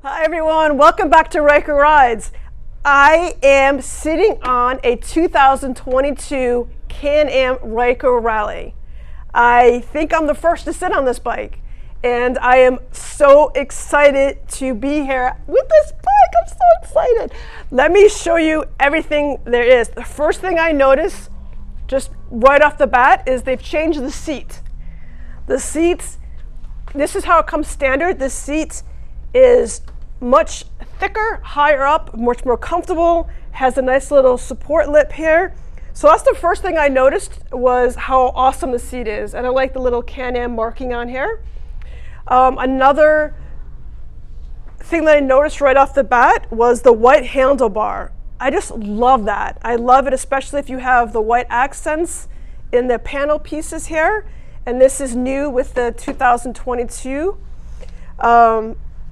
Hi everyone, welcome back to Ryker Rides. I am sitting on a 2022 Can-Am Ryker Rally. I think I'm the first to sit on this bike, and I am so excited to be here with this bike. I'm so excited. Let me show you everything there is. The first thing I notice, just right off the bat, is they've changed the seat. The seats, this is how it comes standard. The seat is much thicker, higher up, much more comfortable, has a nice little support lip here. So that's the first thing I noticed, was how awesome the seat is. And I like the little Can-Am marking on here. Another thing that I noticed right off the bat was the white handlebar. I just love that. I love it, especially if you have the white accents in the panel pieces here. And this is new with the 2022.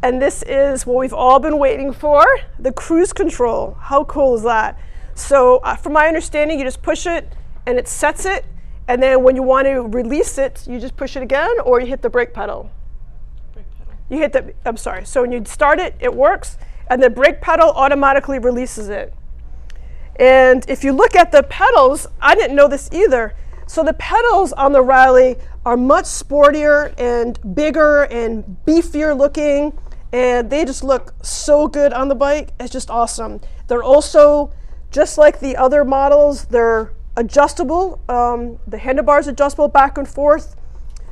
And this is what we've all been waiting for, the cruise control. How cool is that? So from my understanding, you just push it and it sets it. And then when you want to release it, you just push it again, or you hit the brake pedal. You hit the, I'm sorry. So when you start it, it works. And the brake pedal automatically releases it. And if you look at the pedals, I didn't know this either. So the pedals on the Rally are much sportier and bigger and beefier looking. And they just look so good on the bike. It's just awesome. They're also, just like the other models, they're adjustable. The handlebars adjustable back and forth.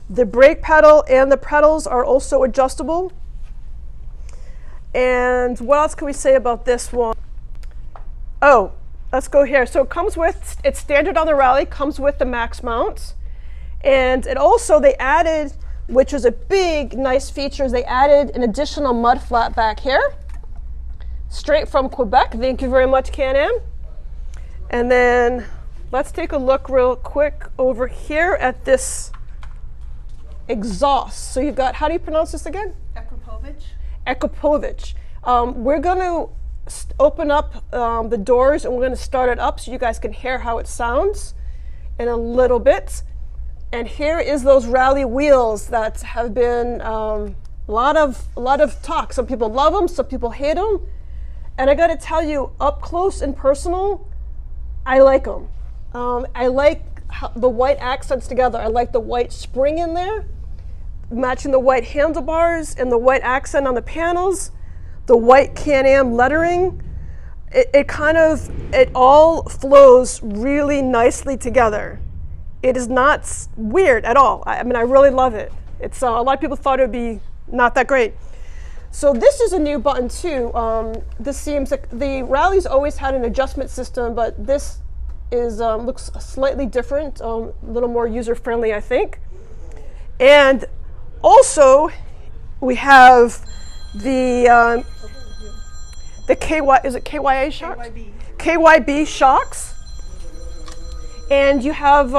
The brake pedal and the pedals are also adjustable. And what else can we say about this one? Oh, let's go here. So it comes with, it's standard on the Rally, comes with the max mounts. And it also, they added, which was a big, nice feature, they added an additional mud flat back here, straight from Quebec. Thank you very much, Can-Am. And then let's take a look real quick over here at this exhaust. So you've got, how do you pronounce this again? Akrapovic. Akrapovic. We're going to open up the doors and we're going to start it up so you guys can hear how it sounds in a little bit. And here is those Rally wheels that have been a lot of talk. Some people love them, some people hate them. And I got to tell you, up close and personal, I like them. I like the white accents together. I like the white spring in there, matching the white handlebars and the white accent on the panels, the white Can-Am lettering. It all flows really nicely together. It is not weird at all. I mean, I really love it. It's a lot of people thought it would be not that great. So this is a new button too. This seems like the Rally's always had an adjustment system, but this is looks slightly different, a little more user-friendly, I think. And also, we have the is it KYA shocks? KYB shocks. And you have,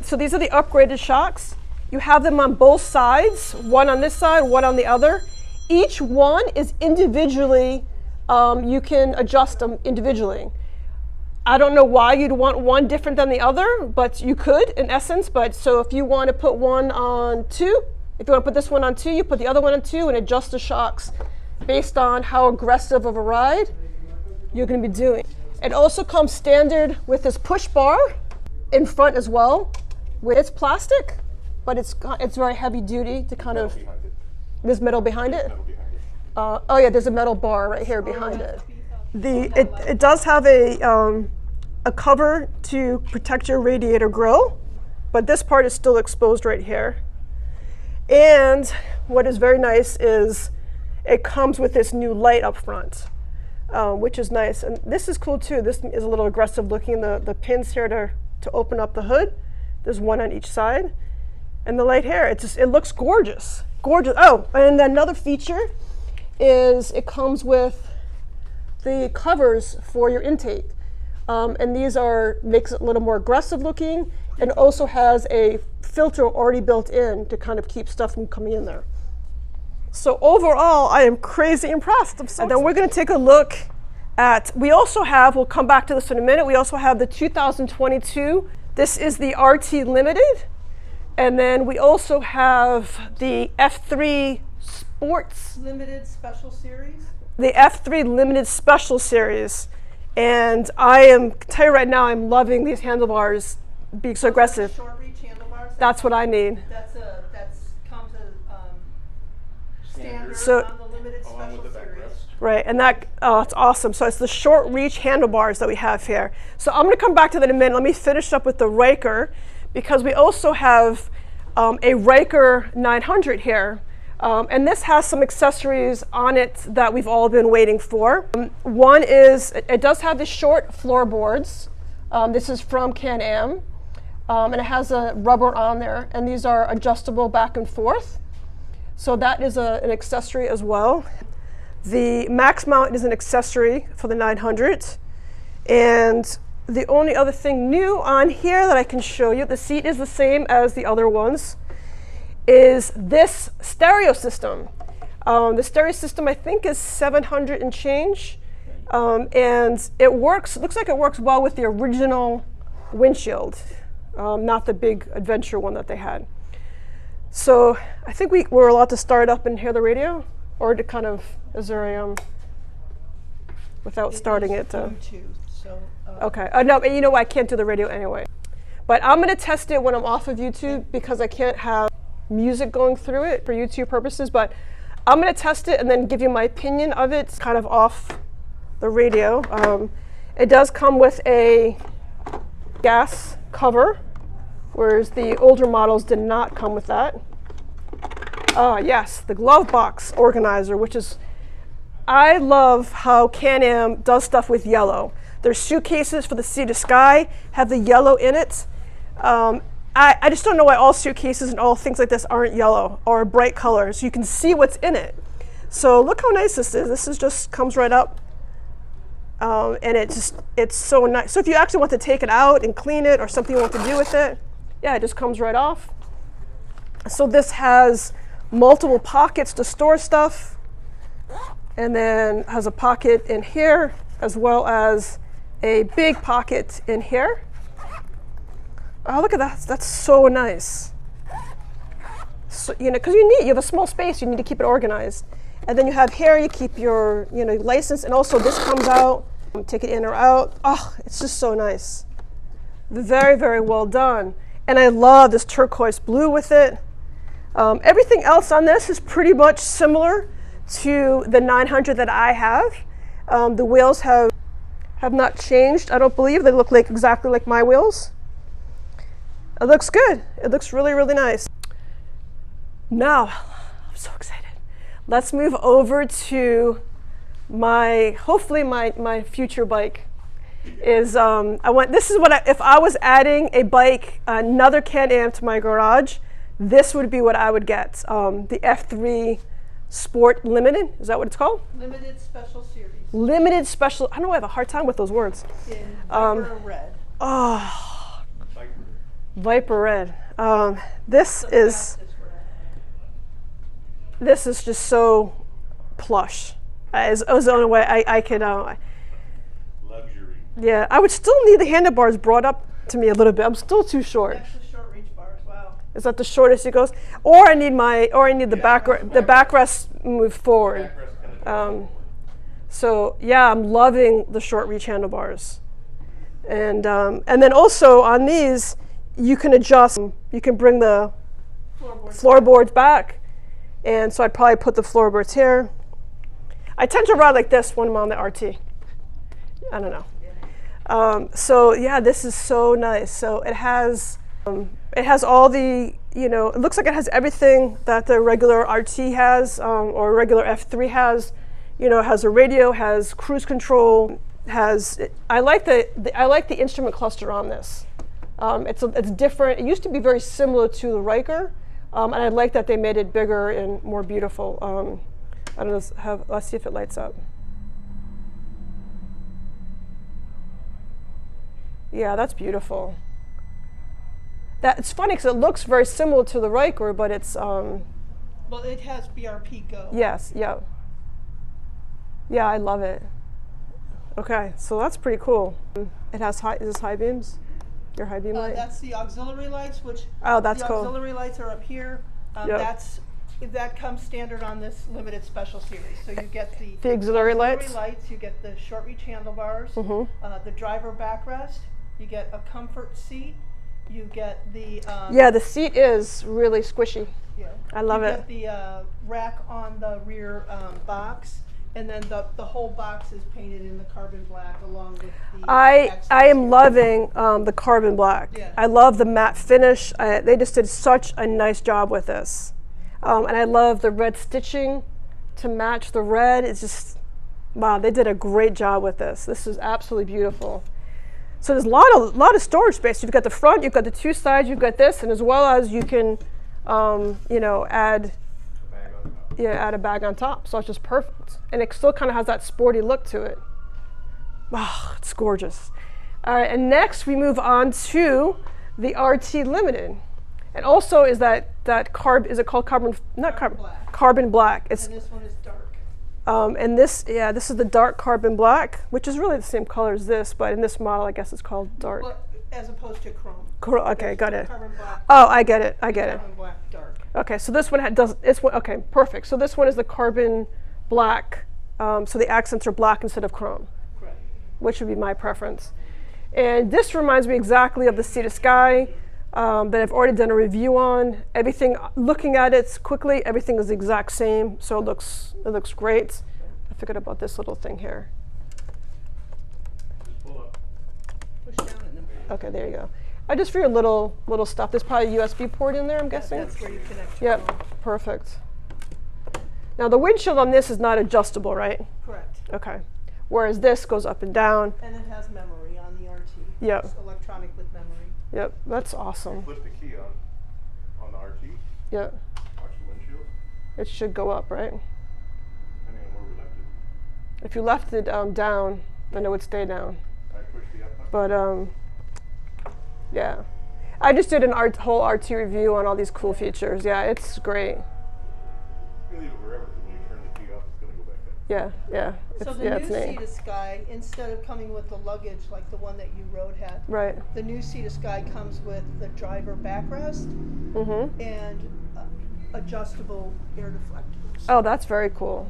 so these are the upgraded shocks. You have them on both sides, one on this side, one on the other. Each one is individually, you can adjust them individually. I don't know why you'd want one different than the other, but you could in essence. But so if you want to put one on 2, if you want to put this one on 2, you put the other one on 2 and adjust the shocks based on how aggressive of a ride you're going to be doing. It also comes standard with this push bar in front as well. It's plastic, but it's very heavy duty to kind of. There's metal behind it. Oh yeah, there's a metal bar right here behind it. It does have a cover to protect your radiator grill, but this part is still exposed right here. And what is very nice is it comes with this new light up front, which is nice. And this is cool too. This is a little aggressive looking. The pins here to open up the hood. There's one on each side. And the light here, it looks gorgeous. Gorgeous. Oh, and another feature is it comes with the covers for your intake. And these makes it a little more aggressive looking, and also has a filter already built in to kind of keep stuff from coming in there. So overall, I am crazy impressed. And then we're going to take a look at, we also have, we'll come back to this in a minute, we also have the 2022. This is the RTLimited. And then we also have the F3 Sports Limited Special Series. The F3 Limited Special Series. And I am, tell you right now, I'm loving these handlebars being so aggressive. Short reach handlebars. That's what I need. That's comes as standard So, on the Limited Special Series. Right, and that, oh, it's awesome. So it's the short reach handlebars that we have here. So I'm going to come back to that in a minute. Let me finish up with the Ryker, because we also have a Ryker 900 here. And this has some accessories on it that we've all been waiting for. One is, it does have the short floorboards. This is from Can-Am. And it has a rubber on there. And these are adjustable back and forth. So that is an accessory as well. The max mount is an accessory for the 900. And the only other thing new on here that I can show you, the seat is the same as the other ones, is this stereo system. The stereo system, I think, is 700 and change. And it works, looks like it works well with the original Windshield, not the big adventure one that they had. So I think we're allowed to start up and hear the radio, or to kind of, is there a, without starting it? Bluetooth, so, okay, no, you know what, I can't do the radio anyway. But I'm gonna test it when I'm off of YouTube, because I can't have music going through it for YouTube purposes, but I'm going to test it and then give you my opinion of it kind of off the radio. It does come with a gas cover, whereas the older models did not come with that. Yes, the glove box organizer, which is, I love how Can-Am does stuff with yellow. Their suitcases for the Sea to Sky have the yellow in it. I just don't know why all suitcases and all things like this aren't yellow or bright colors, so you can see what's in it. So look how nice this is. This is just comes right up, and it's so nice. So if you actually want to take it out and clean it, or something you want to do with it, yeah, it just comes right off. So this has multiple pockets to store stuff, and then has a pocket in here, as well as a big pocket in here. Oh, look at that, that's so nice. So, you know, because you have a small space, you need to keep it organized. And then you have here, you keep your, license, and also this comes out, take it in or out. Oh, it's just so nice. Very, very well done. And I love this turquoise blue with it. Everything else on this is pretty much similar to the 900 that I have. The wheels have not changed, I don't believe. They look like exactly like my wheels. It looks good. It looks really, really nice. Now, I'm so excited. Let's move over to hopefully my future bike. Is if I was adding a bike, another Can-Am to my garage, this would be what I would get. The F3 Sport Limited, is that what it's called? Limited Special Series. Limited Special, I don't know, I have a hard time with those words. In Viper Red. Oh. Viper Red. This is just so plush. It was the only way I could. Luxury. Yeah, I would still need the handlebars brought up to me a little bit. I'm still too short. Actually, short reach bars. Wow. Is that the shortest it goes? Or I need the backrest moved forward. So yeah, I'm loving the short reach handlebars, and then also on these, you can adjust. You can bring the floorboards back, and so I'd probably put the floorboards here. I tend to ride like this when I'm on the RT. I don't know. So yeah, this is so nice. So it has all the, it looks like it has everything that the regular RT has, or regular F3 has. It has a radio, has cruise control, I like the instrument cluster on this. It's different. It used to be very similar to the Ryker, and I like that they made it bigger and more beautiful. I don't know. Let's see if it lights up. Yeah, that's beautiful. It's funny because it looks very similar to the Ryker, but it's. Well, it has BRP Go. Yes. Yeah. Yeah, I love it. Okay, so that's pretty cool. It has is this high beams? Your high beam light? That's the auxiliary lights, which that's the cool. Auxiliary lights are up here. Yep. That's That comes standard on this limited special series. So you get the auxiliary lights. You get the short reach handlebars, the driver backrest. You get a comfort seat. You get the Yeah, the seat is really squishy. yeah. I love you it. get the rack on the rear box, and then the whole box is painted in the carbon black along with the. I am accents. loving the carbon black. Yeah. I love the matte finish. They just did such a nice job with this. And I love the red stitching to match the red. It's just, wow, they did a great job with this. This is absolutely beautiful. So there's a lot of storage space. You've got the front, you've got the two sides, you've got this, and as well as you can, add a bag on top. So it's just perfect. And it still kind of has that sporty look to it. Wow, it's gorgeous. All right, and next we move on to the RTLimited. And also is that is it called carbon Black. Carbon black. It's And this one is dark. and this is the dark carbon black, which is really the same color as this, but in this model I guess it's called dark. Well, as opposed to chrome. Okay, There's got it. Carbon black. Oh, I get it. I get it. Carbon black dark. Okay, so this one okay, perfect. So this one is the carbon black. So the accents are black instead of chrome, Correct. which would be my preference. And this reminds me exactly of the Sea to Sky that I've already done a review on. Everything, looking at it quickly, everything is the exact same, so it looks great. I forgot about this little thing here. Just pull up. Push down and then. Okay, there you go. Just for your little stuff. There's probably a USB port in there, I'm guessing. That's where you connect your Yep, phone. perfect. Now the windshield on this is not adjustable, right? Correct. Okay. Whereas this goes up and down. And it has memory on the RT. Yep. It's electronic with memory. Yep, that's awesome. Flip the key on the RT. Yep, Watch the windshield. it should go up, right? Depending on where we left it. If you left it down, then it would stay down. I push the up button. But yeah, I just did whole RT review on all these cool features. Yeah, it's great. You can leave it wherever, because when you turn the key off, it's going to go back down. Yeah. So It's, the yeah, new it's neat. Sea to Sky, instead of coming with the luggage like the one that you rode had, Right. the new Sea to Sky comes with the driver backrest Mm-hmm. and adjustable air deflectors. Oh, that's very cool.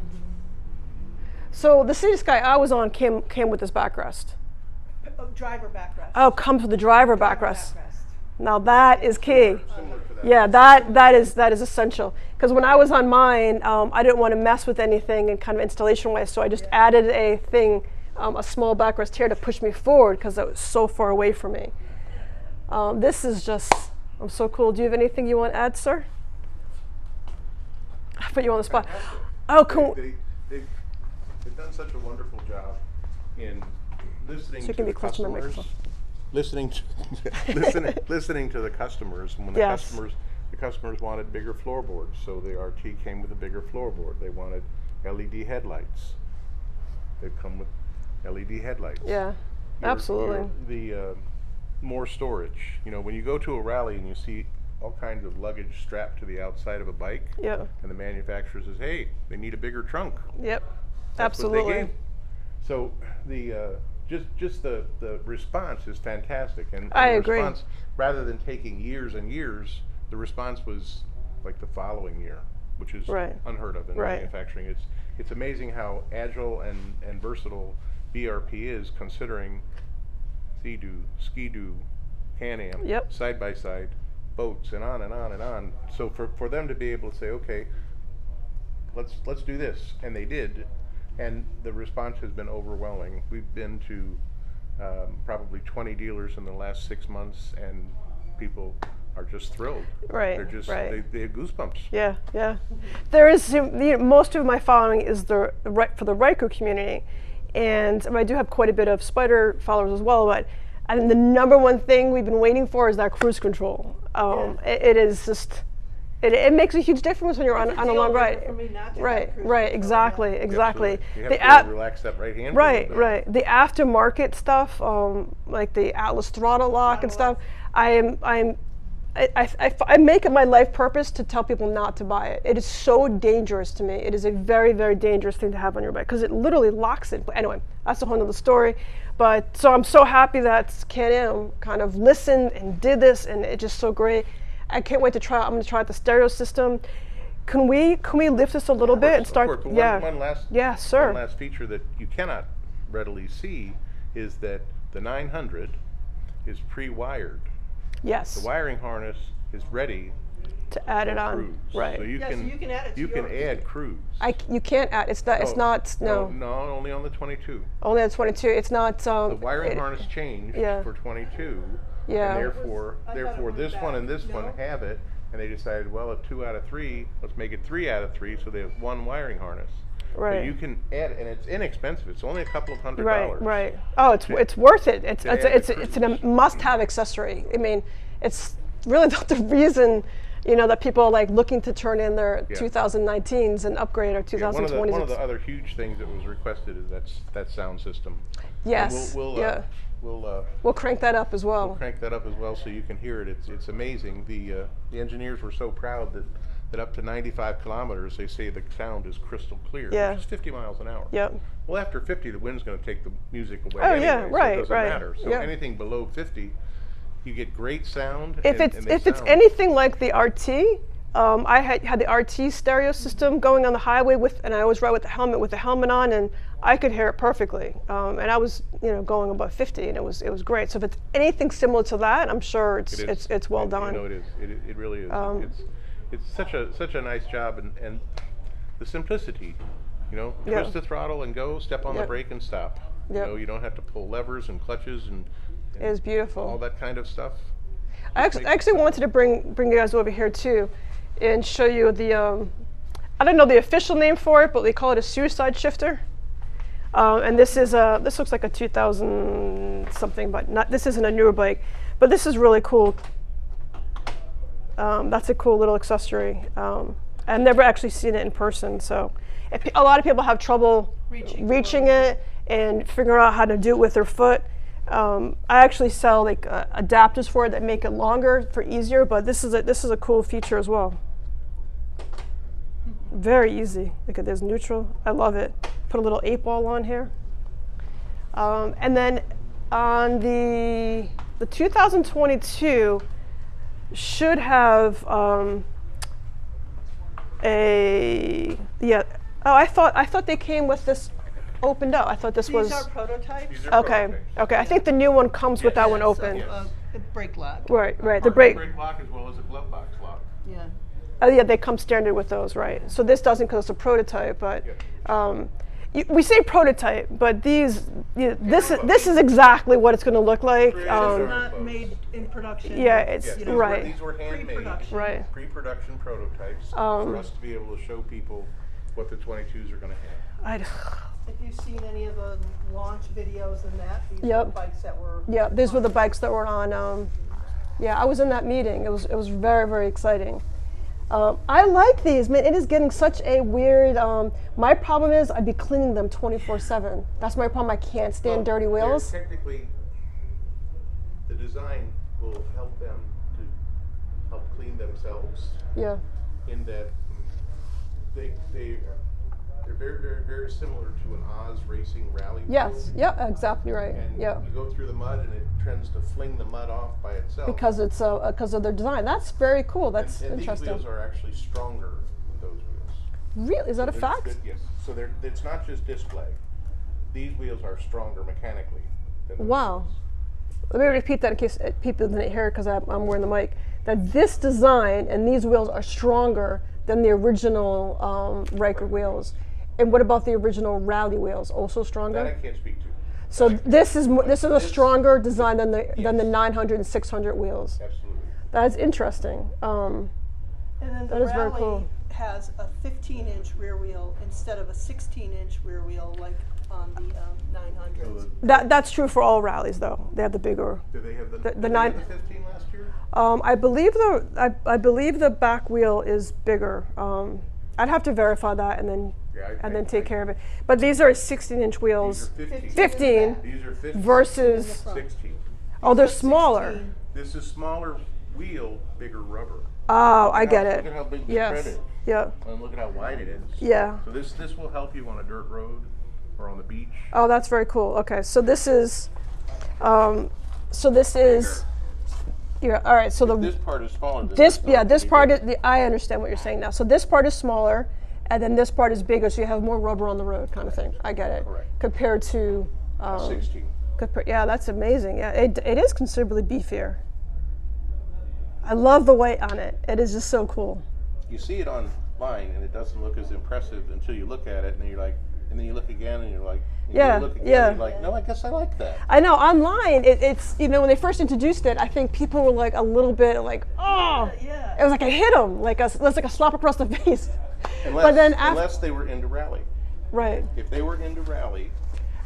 So the Sea to Sky I was on came with this backrest. Driver backrest. Oh, comes with the driver Driver backrest. Now that is key. Similar to that. Yeah, that is essential. Because when I was on mine, I didn't want to mess with anything in kind of installation wise, so I just added a thing, a small backrest here to push me forward because it was so far away from me. This is just, so cool. Do you have anything you want to add, sir? I put you on the spot. Fantastic. Oh, cool. They've done such a wonderful job in listening So you to can be the close to my customers. microphone. Listening to the customers. When Yes. the customers wanted bigger floorboards, so the RT came with a bigger floorboard. They wanted LED headlights. They've come with LED headlights. Yeah, absolutely. The more storage. You know, when you go to a rally and you see all kinds of luggage strapped to the outside of a bike, Yep. and the manufacturer says, "Hey, they need a bigger trunk." Yep. That's what they Absolutely. gave. So the just the response is fantastic, and I the agree. response, rather than taking years and years, the response was like the following year, which is Right. unheard of in Right. manufacturing. It's amazing how agile and versatile BRP is, considering Sea-Doo, Ski-Doo, Can-Am, Yep. side by side, boats, and on and on and on. So for them to be able to say, okay, let's do this, and they did, and the response has been overwhelming. We've been to probably 20 dealers in the last 6 months, and people are just thrilled. Right, They're just right. they have goosebumps. Yeah, yeah. There is most of my following is for the Ryker community, and I do have quite a bit of Spyder followers as well. But I think the number one thing we've been waiting for is that cruise control. It is just. It makes a huge difference when you're on a long ride. For me not to have Right, cruise right, control, yeah. exactly, exactly. Absolutely. You have The to app, relax that right hand. for a right, little bit. right. The aftermarket stuff, like the Atlas throttle lock and Throttle stuff. I make it my life purpose to tell people not to buy it. It is so dangerous to me. It is a very, very dangerous thing to have on your bike because it literally locks it. But anyway, that's a whole nother story. But so I'm so happy that Can-Am kind of listened and did this, and it's just so great. I can't wait to try. I'm going to try out the stereo system. Can we lift this a little bit and start? Of course, but Yeah. one last, Yeah, sir. one last feature that you cannot readily see is that the 900 is pre-wired. Yes. The wiring harness is ready To add it for on. cruise. Right. So you Yeah, so can you can add it to you can yours. add cruise. You can't add. It's not. It's Oh, not. No. no, only on the 22. Only at 22. It's not. The wiring harness changed yeah. for 22. Yeah. And therefore, I thought it went this one back. and this one No? have it, and they decided, well, at 2 out of 3, let's make it 3 out of 3, so they have one wiring harness. Right. But you can add, and it's inexpensive. It's only a couple of $100. Right. Right. Oh, it's worth it. It's to it's add it's, the it's a must-have accessory. I mean, it's really not the reason, that people are like looking to turn in their Yeah. 2019s and upgrade our Yeah, 2020s. one of the other huge things that was requested is that sound system. And Yes. Yeah. We'll crank that up as well. We'll crank that up as well so you can hear it. It's amazing. The engineers were so proud that up to 95 kilometers, they say the sound is crystal clear, Yeah. which is 50 miles an hour. Yep. Well, after 50, the wind's going to take the music away Oh, anyway, yeah, so right, it doesn't right. matter. So Yeah. anything below 50, you get great sound. If and it's they it's sound- anything like the RT, I had the RT stereo system going on the highway and I always ride with the helmet on, and I could hear it perfectly. And I was going above 50, and it was great. So if it's anything similar to that, I'm sure It is. it's well done. It is. It really is. It's such a nice job, and the simplicity. Yeah. Twist the throttle and go. Step on the Yep. brake and stop. Yep. You don't have to pull levers and clutches and It is beautiful. all that kind of stuff. I actually wanted to bring you guys over here too, and show you the I don't know the official name for it, but they call it a suicide shifter. And this looks like a 2000 something, but this isn't a newer bike, but this is really cool. That's a cool little accessory. I've never actually seen it in person, so a lot of people have trouble reaching it and figuring out how to do it with their foot. I actually sell like adapters for it that make it longer for easier, but this is a cool feature as well. Very easy. Look at this neutral. I love it. Put a little 8-ball on here, and then on the 2022 should have I thought they came with this opened up. I thought this These was are prototypes. These are okay. prototypes. Okay, I think the new one comes with that one Yes, open. a brake lock. Right. The Parking brake. lock as well as a glove box lock. Yeah. Oh yeah, they come standard with those, right? So this doesn't because it's a prototype, but we say prototype, but this is exactly what it's going to look like. It's not made in production. Yeah, it's Yes, right. These were handmade, Pre-production. Right. pre-production prototypes for us to be able to show people what the 22s are going to have. If you've seen any of the launch videos and that, these Yep. are the bikes that were. Yeah, these were the bikes that were on. Yeah, I was in that meeting. It was very, very exciting. I like these, man. It is getting such a weird. My problem is I'd be cleaning them 24/7. That's my problem. I can't stand dirty wheels. Technically, the design will help them to help clean themselves. Yeah. In that they're very, very, very similar to an Oz racing rally. Yes. wheel. Yeah. Exactly right. And Yeah. you go through the mud, and it tends to fling the mud off by itself. Because it's because of their design. That's very cool. That's and interesting. these wheels are actually stronger than those wheels. Really? Is that a They're- fact? Yes. So it's not just display. These wheels are stronger mechanically than those Wow. wheels. Let me repeat that in case people didn't hear it because I'm wearing the mic. That this design and these wheels are stronger than the original Ryker wheels. And what about the original Rally wheels? Also That I stronger. can't speak to. So this is a This- stronger design than the Yes. 900 and 600 wheels. Absolutely. That's interesting. And then the That is very Rally cool. has a 15-inch rear wheel instead of a 16-inch rear wheel like on the 900s. That's true for all rallies though. They have the bigger. Do they have the The did they nine- have the 15 last year? I believe the back wheel is bigger. I'd have to verify that and then Yeah, and then take care of it. But these are 16-inch wheels. These are 15. 15 These are 15. versus 16. oh, they're smaller. 16. This is smaller wheel, bigger rubber. Oh, I get Look at it. how big the tread Yes. is. Yeah. And look at how wide it is. Yeah. So this will help you on a dirt road or on the beach. Oh, that's very cool. Okay, so this is Yeah. All right. So This part is smaller than this part, yeah, this it'd be part bigger. is, I understand what you're saying now. So this part is smaller, and then this part is bigger, so you have more rubber on the road, kind of thing. I get it. Correct. Compared to, 16. yeah, that's amazing. Yeah, it is considerably beefier. I love the weight on it. It is just so cool. You see it online, and it doesn't look as impressive until you look at it, and then you're like, and then you look again, and you're like, and Yeah, you look again, yeah. and you're like, no, I guess I like that. I know online, it's when they first introduced it, I think people were like a little bit like, oh, Yeah. it was like I hit them, it was like a slap across the face. Unless, but then unless they were into rally. right, If they were into rally,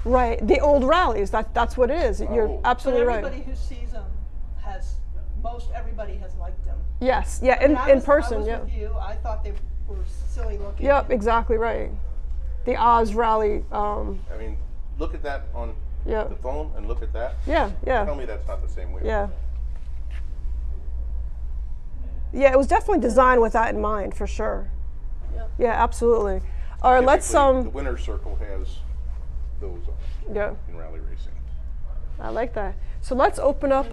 right, the old rallies, that's what it is. You're Oh. absolutely But right. everybody who sees them most everybody has liked them. Yes, yeah, When I in was- person, I was yeah. with you, I thought they were silly looking. Yep, exactly right. The Oz rally, I mean, look at that on yeah, the phone, and look at that. yeah, Tell yeah, me that's not the same way. yeah. Yeah, it was definitely designed with that in mind, for sure. Yep. Yeah, absolutely. All right, let's Typically, the winner's circle has those on yeah, in rally racing. I like that. So let's open up,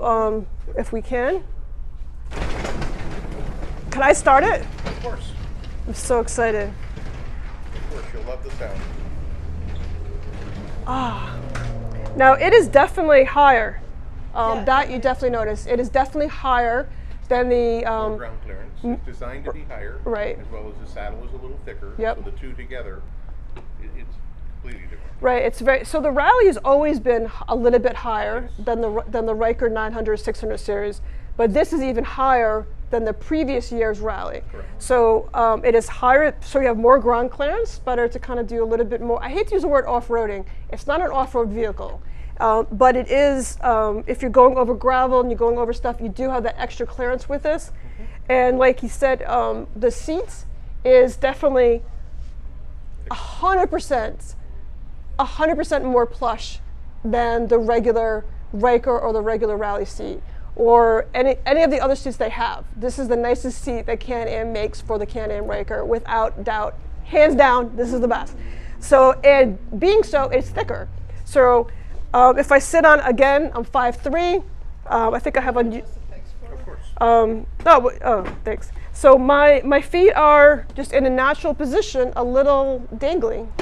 if we can. Can I start it? Of course, I'm so excited. of course, you'll love the sound. Now it is definitely higher. Yeah, That you definitely notice. It is definitely higher than the. Ground clearance. It's designed to be higher, right. as well as the saddle is a little thicker. Yep. So the two together, it's completely different. Right, it's very so the Rally has always been a little bit higher than the Ryker 900 600 series, but this is even higher than the previous year's Rally. Correct. So it is higher, so you have more ground clearance, better to kind of do a little bit more. I hate to use the word off-roading. It's not an off-road vehicle, but it is. If you're going over gravel and you're going over stuff, you do have that extra clearance with this. And like he said, the seats is definitely 100%. 100% more plush than the regular Ryker or the regular Rally seat or any of the other seats they have. This is the nicest seat that Can-Am makes for the Can-Am Ryker, without doubt. Hands down, this is the best. So, and being so, it's thicker. So if I sit on, again, I'm 5'3". I think I have on. Just the pics for it. Of course. Oh, thanks. So my feet are just in a natural position, a little dangling,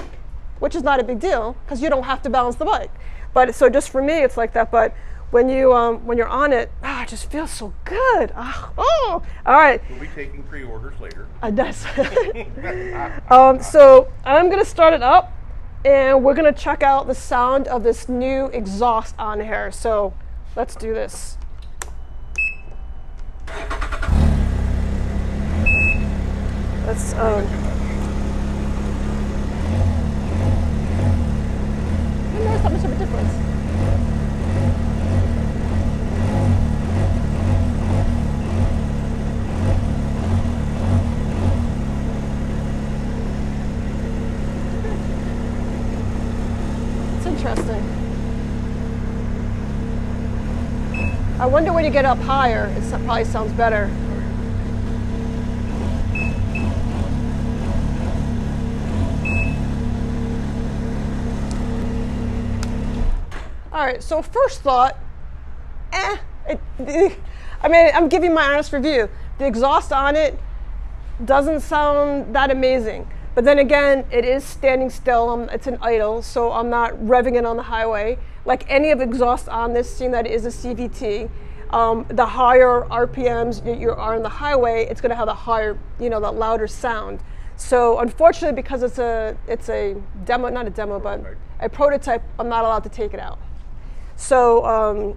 which is not a big deal because you don't have to balance the bike. But so just for me, it's like that. But when you're on it, it just feels so good. All right. We'll be taking pre-orders later. That's so I'm gonna start it up, and we're gonna check out the sound of this new exhaust on here. So let's do this. Let's I didn't notice that much of a difference. It's interesting. I wonder when you get up higher, it probably sounds better. All right, so first thought, I mean, I'm giving my honest review. The exhaust on it doesn't sound that amazing. But then again, it is standing still. It's an idle, so I'm not revving it on the highway. Like any of the exhaust on this, seeing that it is a CVT, the higher RPMs you are on the highway, it's going to have a higher, that louder sound. So unfortunately, because it's a demo, not a demo, but a prototype, I'm not allowed to take it out. So,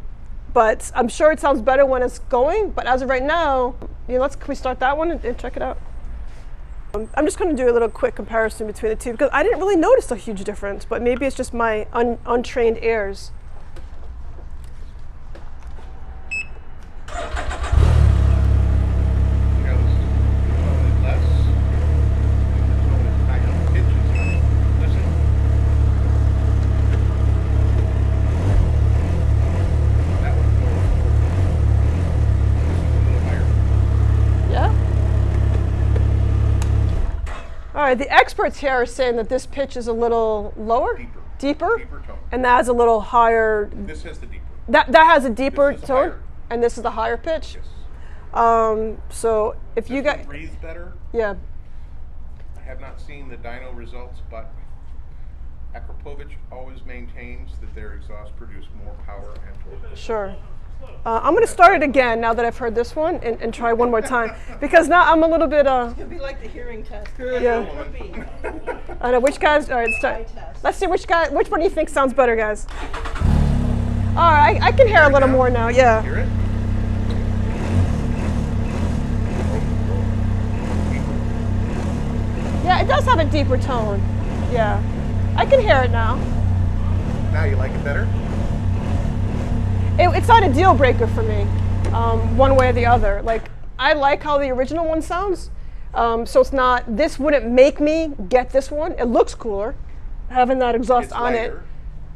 but I'm sure it sounds better when it's going. But as of right now, can we start that one and check it out? I'm just going to do a little quick comparison between the two because I didn't really notice a huge difference, but maybe it's just my untrained ears. All right, the experts here are saying that this pitch is a little lower, deeper Deeper tone. and that has a little higher. This has the deeper. That has a deeper This is tone. higher. And this is the higher pitch. Yes. So if you This got, one breathes better. yeah, I have not seen the dyno results, but Akrapovic always maintains that their exhausts produce more power and torque. sure. I'm going to start it again now that I've heard this one and try one more time because now I'm a little bit. It'd be like the hearing test. Yeah. It would be. I know which guys. All right, start. Eye test. Let's see which one do you think sounds better, guys. All right, I can hear a little more now. Yeah. Hear it? Yeah, it does have a deeper tone. Yeah, I can hear it now. Now you like it better? It's not a deal breaker for me, one way or the other. Like, I like how the original one sounds, so it's not, this wouldn't make me get this one. It looks cooler, having that exhaust It's on lighter. it.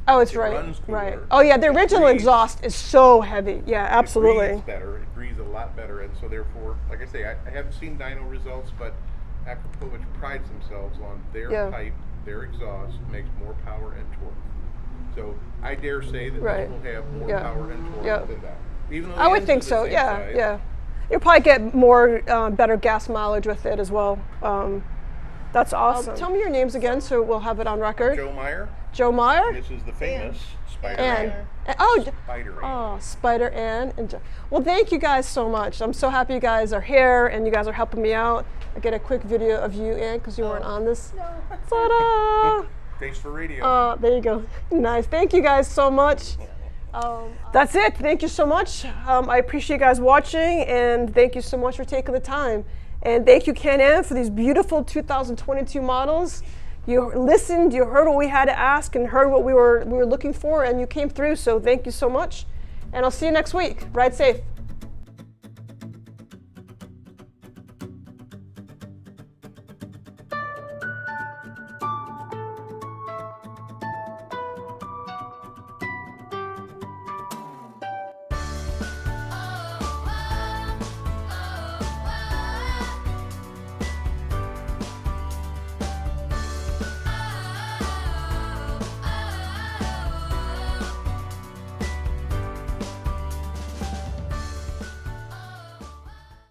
Oh, it's It right, runs right. cooler. Oh yeah, the It original breathes. exhaust is so heavy. Yeah, It absolutely. breathes better. It breathes a lot better, and so therefore, like I say, I haven't seen dyno results, but Akrapovic prides themselves on their Yeah. pipe, their exhaust makes more power and torque. So I dare say that Right. this will have more Yeah. power and torque Yeah. than that. Even though I the would engines think are so. the same Yeah, size. yeah. You'll probably get more better gas mileage with it as well. That's awesome. Tell me your names again, so we'll have it on record. Joe Meyer. Joe Meyer. This is the famous Spyder. And, Ann. oh, Spyder. oh, Spyder Ann and Joe. Well, thank you guys so much. I'm so happy you guys are here and you guys are helping me out. I get a quick video of you, Ann, because you weren't on this. No. Ta-da! Thanks for radio. There you go. Nice. Thank you guys so much. That's it. Thank you so much. I appreciate you guys watching, and thank you so much for taking the time. And thank you, Can-Am, for these beautiful 2022 models. You listened, you heard what we had to ask, and heard what we were looking for, and you came through. So thank you so much. And I'll see you next week. Ride safe.